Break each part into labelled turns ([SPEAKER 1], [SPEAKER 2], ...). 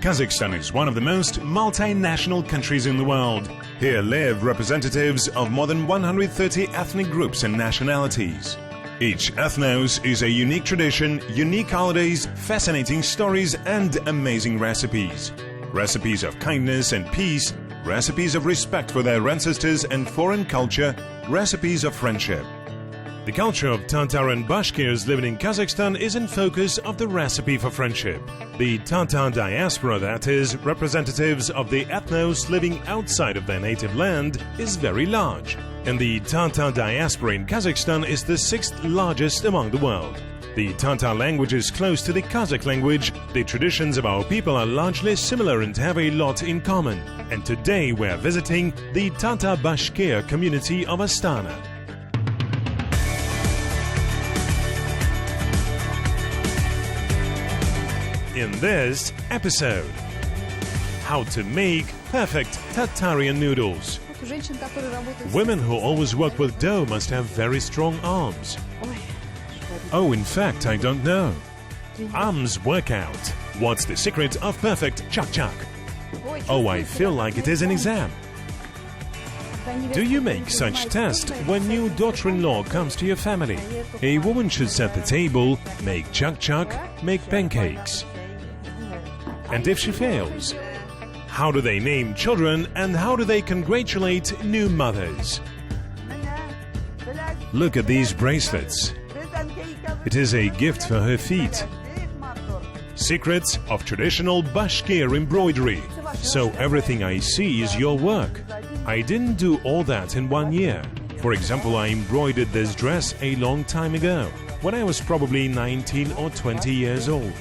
[SPEAKER 1] Kazakhstan is one of the most multinational countries in the world. Here live representatives of more than 130 ethnic groups and nationalities. Each ethnos is a unique tradition, unique holidays, fascinating stories and amazing recipes. Recipes of kindness and peace, recipes of respect for their ancestors and foreign culture, recipes of friendship. The culture of Tatar and Bashkirs living in Kazakhstan is in focus of the recipe for friendship. The Tatar diaspora, that is, representatives of the ethnos living outside of their native land, is very large. And the Tatar diaspora in Kazakhstan is the sixth largest among the world. The Tatar language is close to the Kazakh language. The traditions of our people are largely similar and have a lot in common. And today we are visiting the Tatar Bashkir community of Astana. In this episode, how to make perfect Tatarian noodles. Women who always work with dough must have very strong arms. Oh, in fact, I don't know. Arms workout. What's the secret of perfect chak-chak? Oh, I feel like it is an exam. Do you make such test when new daughter-in-law comes to your family? A woman should set the table, make chak-chak, make pancakes. And if she fails, how do they name children and how do they congratulate new mothers? Look at these bracelets. It is a gift for her feet. Secrets of traditional Bashkir embroidery. So everything I see is your work. I didn't do all that in 1 year. For example, I embroidered this dress a long time ago, when I was probably 19 or 20 years old.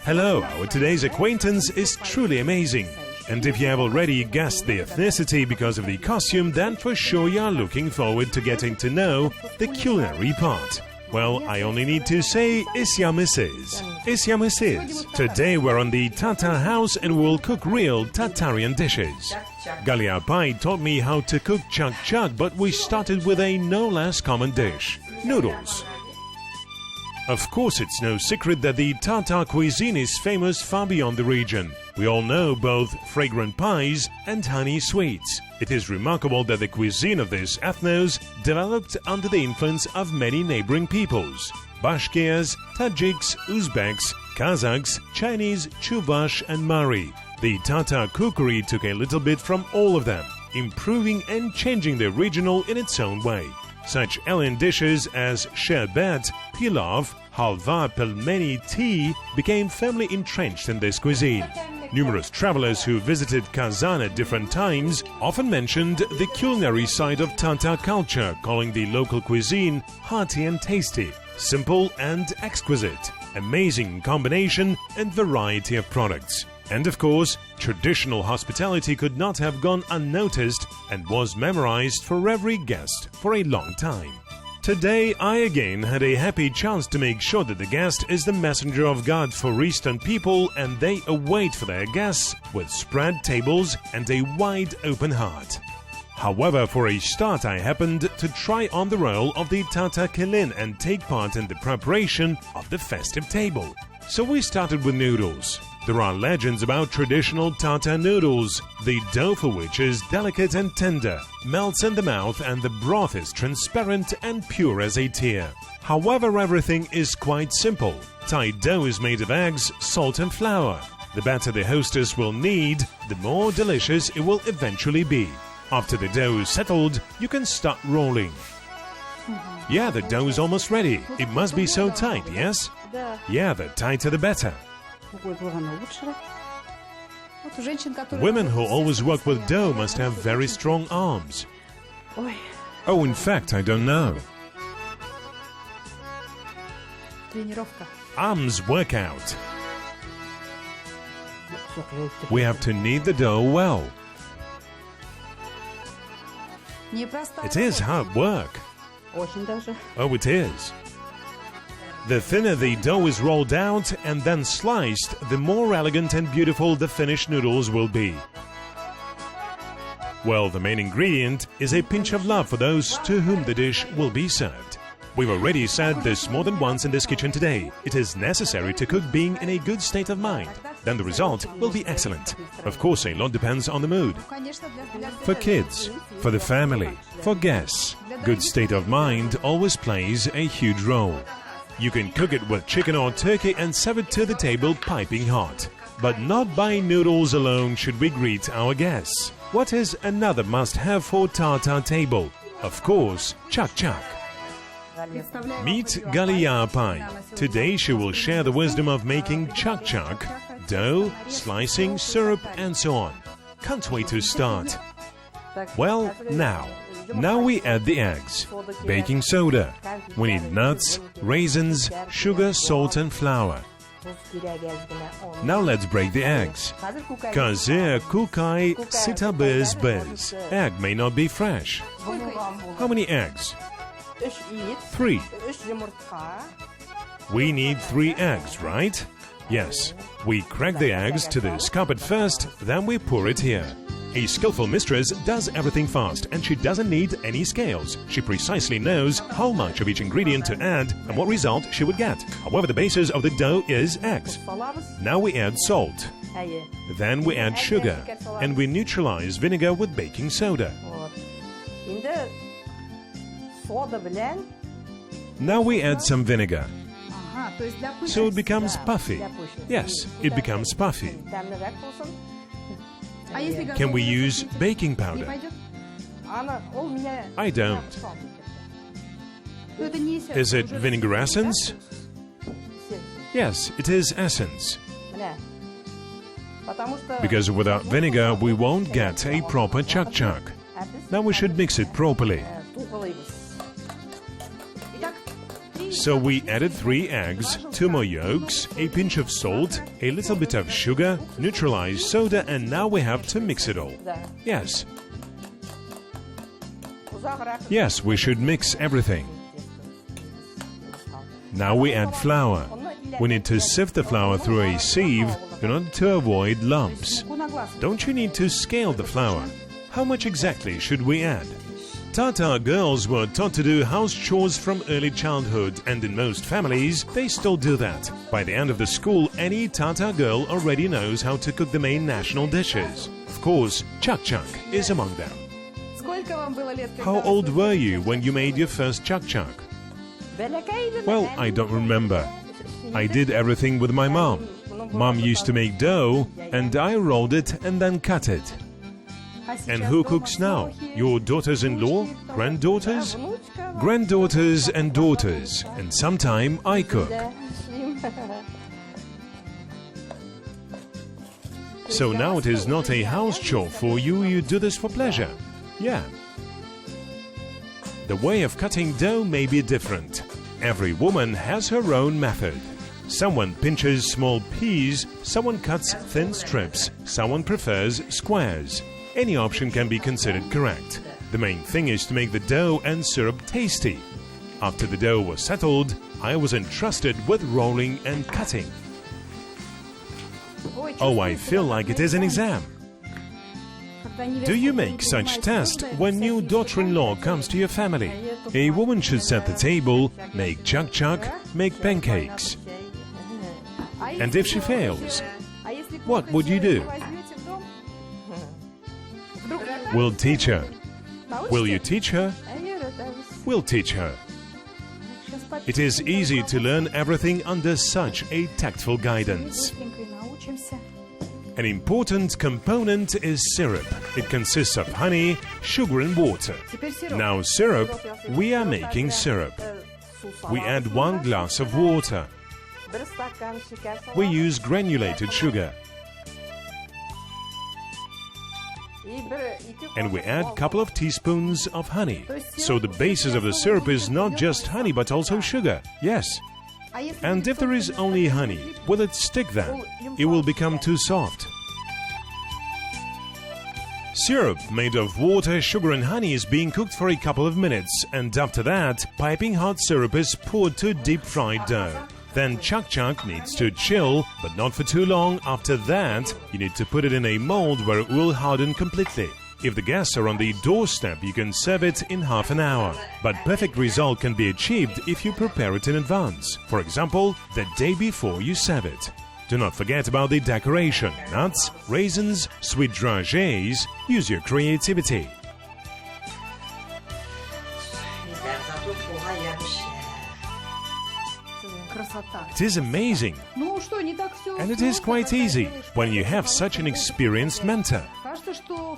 [SPEAKER 1] Hello, our today's acquaintance is truly amazing. And if you have already guessed the ethnicity because of the costume, then for sure you are looking forward to getting to know the culinary part. Well, I only need to say Isya Mrs. Isya Mrs. Today we're on the Tatar house and we'll cook real Tatarian dishes. Galia Pai taught me how to cook chak-chak, but we started with a no less common dish, noodles. Of course, it's no secret that the Tatar cuisine is famous far beyond the region. We all know both fragrant pies and honey sweets. It is remarkable that the cuisine of this ethnos developed under the influence of many neighboring peoples: Bashkirs, Tajiks, Uzbeks, Kazakhs, Chinese, Chuvash and Mari. The Tatar cookery took a little bit from all of them, improving and changing the regional in its own way. Such alien dishes as sherbet, pilaf, halva, pelmeni, tea became firmly entrenched in this cuisine. Numerous travelers who visited Kazan at different times often mentioned the culinary side of Tatar culture, calling the local cuisine hearty and tasty, simple and exquisite, amazing combination and variety of products. And of course, traditional hospitality could not have gone unnoticed and was memorized for every guest for a long time. Today, I again had a happy chance to make sure that the guest is the messenger of God for Eastern people and they await for their guests with spread tables and a wide open heart. However, for a start, I happened to try on the role of the Tatar Kelin and take part in the preparation of the festive table. So we started with noodles. There are legends about traditional Tatar noodles, the dough for which is delicate and tender, melts in the mouth and the broth is transparent and pure as a tear. However, everything is quite simple. Thai dough is made of eggs, salt and flour. The batter the hostess will need, the more delicious it will eventually be. After the dough is settled, you can start rolling. Yeah, the dough is almost ready. It must be so tight, yes? Yeah, the tighter the better. Women who always work with dough must have very strong arms. Oh, in fact, I don't know. Arms workout. We have to knead the dough well. It is hard work. Oh, it is. The thinner the dough is rolled out and then sliced, the more elegant and beautiful the finished noodles will be. Well, the main ingredient is a pinch of love for those to whom the dish will be served. We've already said this more than once in this kitchen today. It is necessary to cook being in a good state of mind. Then the result will be excellent. Of course, a lot depends on the mood. For kids, for the family, for guests, good state of mind always plays a huge role. You can cook it with chicken or turkey and serve it to the table piping hot. But not by noodles alone should we greet our guests. What is another must-have for Tatar table? Of course, chak-chak. Meet Galia Pai. Today she will share the wisdom of making chak-chak, dough, slicing, syrup and so on. Can't wait to start. Well, now we add the eggs, baking soda. We need nuts, raisins, sugar, salt and flour. Now let's break the eggs. Kaze kukai sita bez. Egg may not be fresh. How many eggs? 3. We need 3 eggs, right? Yes. We crack the eggs to the scarpet first, then we pour it here. A skillful mistress does everything fast and she doesn't need any scales. She precisely knows how much of each ingredient to add and what result she would get. However, the basis of the dough is eggs. Now we add salt. Then we add sugar and we neutralize vinegar with baking soda. Now we add some vinegar. So it becomes puffy. Yes, it becomes puffy. Can we use baking powder? I don't. Is it vinegar essence? Yes, it is essence. Because without vinegar we won't get a proper chak-chak. Now we should mix it properly. So we added 3 eggs, 2 more yolks, a pinch of salt, a little bit of sugar, neutralized soda, and now we have to mix it all. Yes. Yes, we should mix everything. Now we add flour. We need to sift the flour through a sieve in order to avoid lumps. Don't you need to scale the flour? How much exactly should we add? Tatar girls were taught to do house chores from early childhood, and in most families, they still do that. By the end of the school, any Tatar girl already knows how to cook the main national dishes. Of course, chak-chak is among them. How old were you when you made your first chak-chak? Well, I don't remember. I did everything with my mom. Mom used to make dough, and I rolled it and then cut it. And who cooks now? Your daughters-in-law? Granddaughters? Granddaughters and daughters. And sometime I cook. So now it is not a house chore for you, you do this for pleasure. Yeah. The way of cutting dough may be different. Every woman has her own method. Someone pinches small peas, someone cuts thin strips, someone prefers squares. Any option can be considered correct. The main thing is to make the dough and syrup tasty. After the dough was settled, I was entrusted with rolling and cutting. Oh, I feel like it is an exam. Do you make such test when new daughter-in-law comes to your family? A woman should set the table, make chak-chak, make pancakes. And if she fails, what would you do? We'll teach her. Will you teach her? We'll teach her. It is easy to learn everything under such a tactful guidance. An important component is syrup. It consists of honey, sugar and water. Now syrup, we are making syrup. We add 1 glass of water. We use granulated sugar. And we add a couple of teaspoons of honey. So the basis of the syrup is not just honey but also sugar. Yes. And if there is only honey, will it stick then? It will become too soft. Syrup made of water, sugar and honey is being cooked for a couple of minutes, and after that, piping hot syrup is poured to deep-fried dough. Then chak-chak needs to chill, but not for too long. After that, you need to put it in a mold where it will harden completely. If the guests are on the doorstep, you can serve it in half an hour. But perfect result can be achieved if you prepare it in advance. For example, the day before you serve it. Do not forget about the decoration. Nuts, raisins, sweet dragées. Use your creativity. It is amazing. And it is quite easy when you have such an experienced mentor.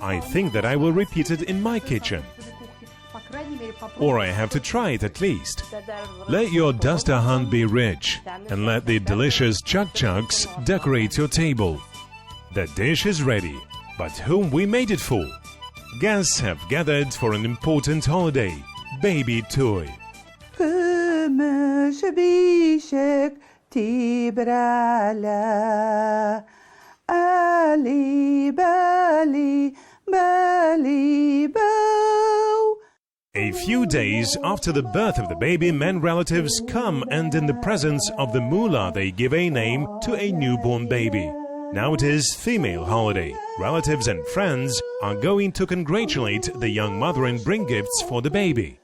[SPEAKER 1] I think that I will repeat it in my kitchen. Or I have to try it at least. Let your dastahan be rich and let the delicious chuk-chuks decorate your table. The dish is ready, but whom we made it for? Guests have gathered for an important holiday, baby toy. A few days after the birth of the baby, men relatives come and in the presence of the mullah they give a name to a newborn baby. Now it is female holiday. Relatives and friends are going to congratulate the young mother and bring gifts for the baby.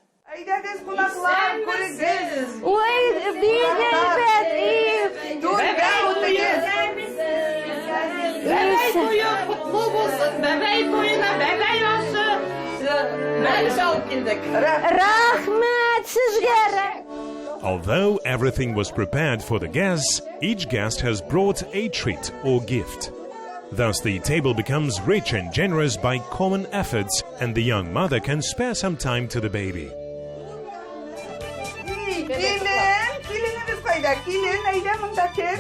[SPEAKER 1] Although everything was prepared for the guests, each guest has brought a treat or gift. Thus the table becomes rich and generous by common efforts, and the young mother can spare some time to the baby.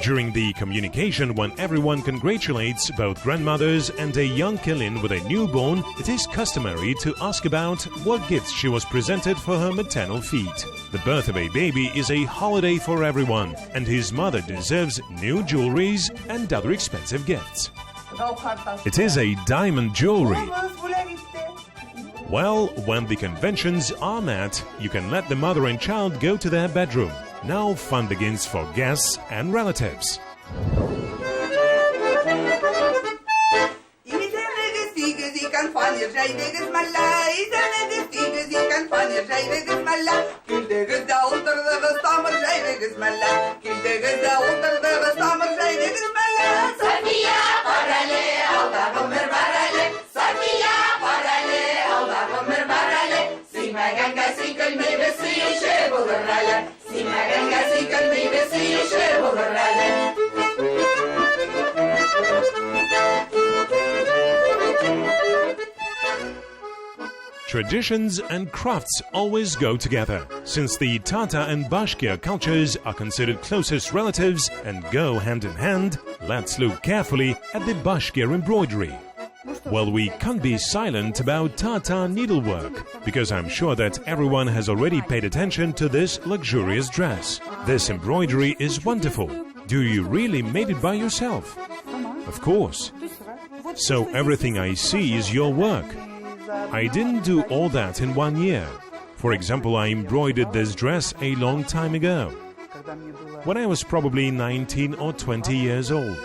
[SPEAKER 1] During the communication, when everyone congratulates both grandmothers and a young Kelin with a newborn, it is customary to ask about what gifts she was presented for her maternal feet. The birth of a baby is a holiday for everyone, and his mother deserves new jewelries and other expensive gifts. It is a diamond jewelry. Well, when the conventions are met, you can let the mother and child go to their bedroom. Now fun begins for guests and relatives. Traditions and crafts always go together, since the Tatar and Bashkir cultures are considered closest relatives and go hand in hand. Let's look carefully at the Bashkir embroidery. Well, we can't be silent about Tatar needlework, because I'm sure that everyone has already paid attention to this luxurious dress. This embroidery is wonderful. Do you really made it by yourself? Of course. So everything I see is your work. I didn't do all that in 1 year. For example, I embroidered this dress a long time ago, when I was probably 19 or 20 years old.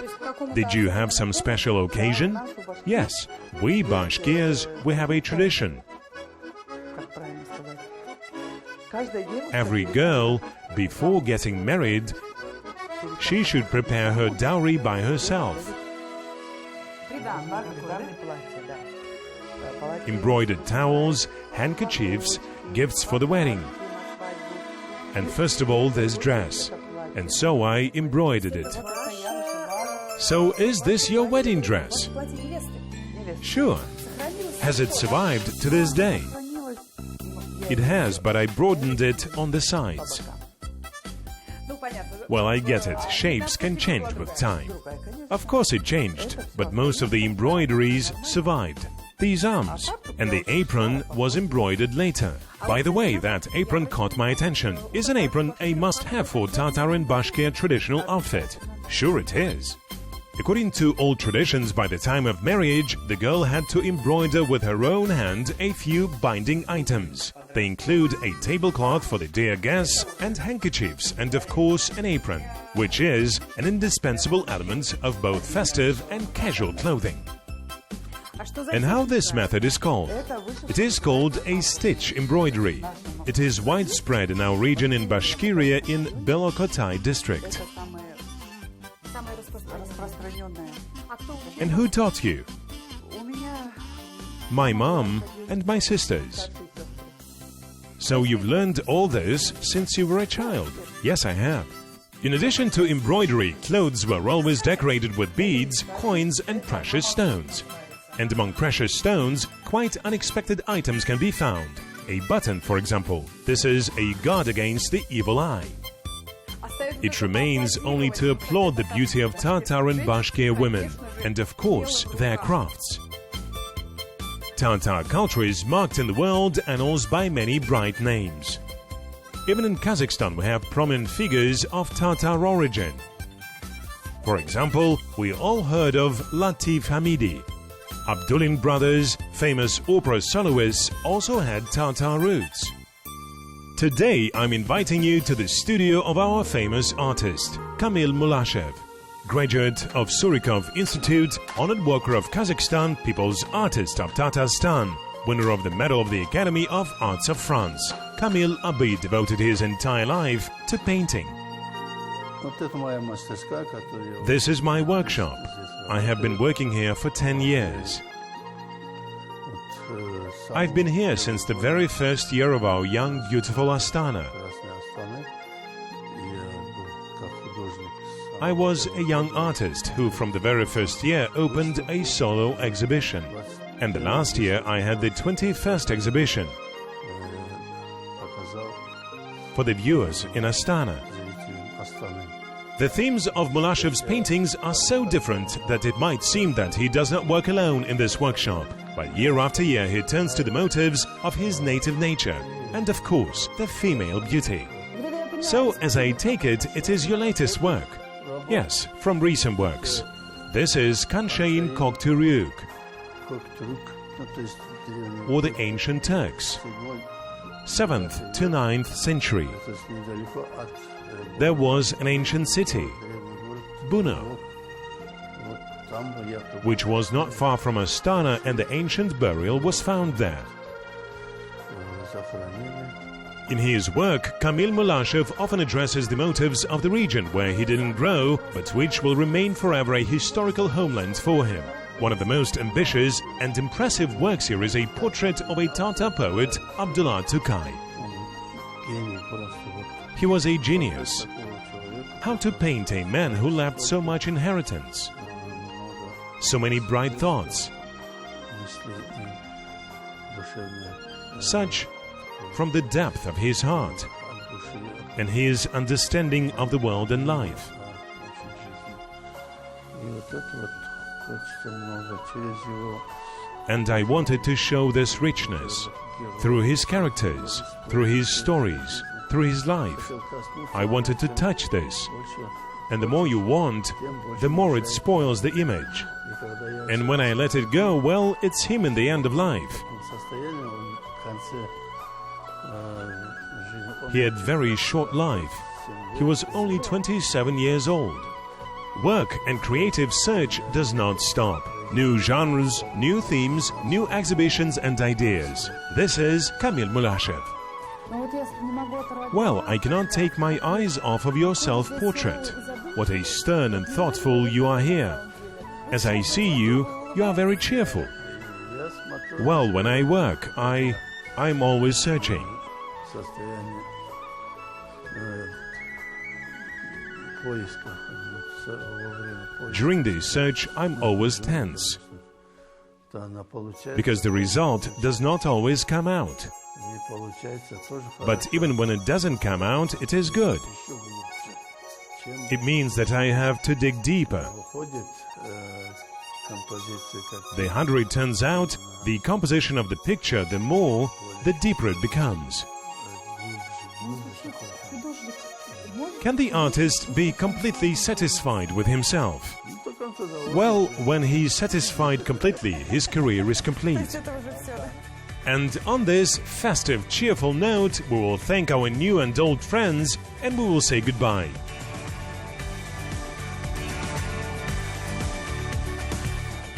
[SPEAKER 1] Did you have some special occasion? Yes, we Bashkirs, we have a tradition. Every girl, before getting married, she should prepare her dowry by herself. Embroidered towels, handkerchiefs, gifts for the wedding. And first of all, this dress. And so I embroidered it. So is this your wedding dress? Sure. Has it survived to this day? It has, but I broadened it on the sides. Well, I get it. Shapes can change with time. Of course it changed, but most of the embroideries survived. These arms and the apron was embroidered later. By the way, that apron caught my attention. Is an apron a must-have for Tatar and Bashkir traditional outfit? Sure it is. According to old traditions, by the time of marriage, the girl had to embroider with her own hand a few binding items. They include a tablecloth for the dear guests and handkerchiefs and, of course, an apron, which is an indispensable element of both festive and casual clothing. And how this method is called? It is called a stitch embroidery. It is widespread in our region in Bashkiria in Belokotai district. And who taught you? My mom and my sisters. So you've learned all this since you were a child? Yes, I have. In addition to embroidery, clothes were always decorated with beads, coins and precious stones. And among precious stones, quite unexpected items can be found. A button, for example. This is a guard against the evil eye. It remains only to applaud the beauty of Tatar and Bashkir women, and of course, their crafts. Tatar culture is marked in the world annals by many bright names. Even in Kazakhstan, we have prominent figures of Tatar origin. For example, we all heard of Latif Hamidi. Abdulin brothers, famous opera soloists, also had Tatar roots. Today, I'm inviting you to the studio of our famous artist, Camille Mahashiv. Graduate of Surikov Institute, honored worker of Kazakhstan, People's Artist of Tatarstan, winner of the Medal of the Academy of Arts of France, Camille Abid devoted his entire life to painting. This is my workshop. I have been working here for 10 years. I've been here since the very first year of our young, beautiful Astana. I was a young artist who from the very first year opened a solo exhibition. And the last year I had the 21st exhibition for the viewers in Astana. The themes of Mahashiv's paintings are so different that it might seem that he does not work alone in this workshop, but year after year he turns to the motives of his native nature and, of course, the female beauty. So, as I take it, it is your latest work. Yes, from recent works. This is Kanshain Kokturyuk, or the ancient Turks, 7th to 9th century. There was an ancient city, Buno, which was not far from Astana, and the ancient burial was found there. In his work, Camille Mahashiv often addresses the motives of the region where he didn't grow, but which will remain forever a historical homeland for him. One of the most ambitious and impressive works here is a portrait of a Tatar poet, Abdullah Tukay. He was a genius. How to paint a man who left so much inheritance, so many bright thoughts, such from the depth of his heart and his understanding of the world and life. And I wanted to show this richness through his characters, through his stories, through his life. I wanted to touch this. And the more you want, the more it spoils the image. And when I let it go, well, it's him in the end of life. He had very short life. He was only 27 years old. Work and creative search does not stop. New genres, new themes, new exhibitions and ideas. This is Camille Mahashiv. Well, I cannot take my eyes off of your self-portrait. What a stern and thoughtful you are here. As I see you, you are very cheerful. Well, when I work, I'm always searching. During this search, I'm always tense, because the result does not always come out. But even when it doesn't come out, it is good. It means that I have to dig deeper. The harder it turns out, the composition of the picture, the more, the deeper it becomes. Can the artist be completely satisfied with himself? Well, when he's satisfied completely, his career is complete. And on this festive, cheerful note, we will thank our new and old friends, and we will say goodbye.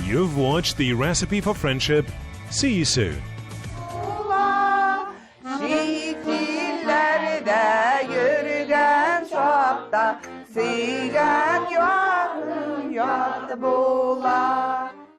[SPEAKER 1] You've watched the Recipe for Friendship. See you soon.
[SPEAKER 2] Çiftliklerde yürüyen çokta, sigan yok, yok bula.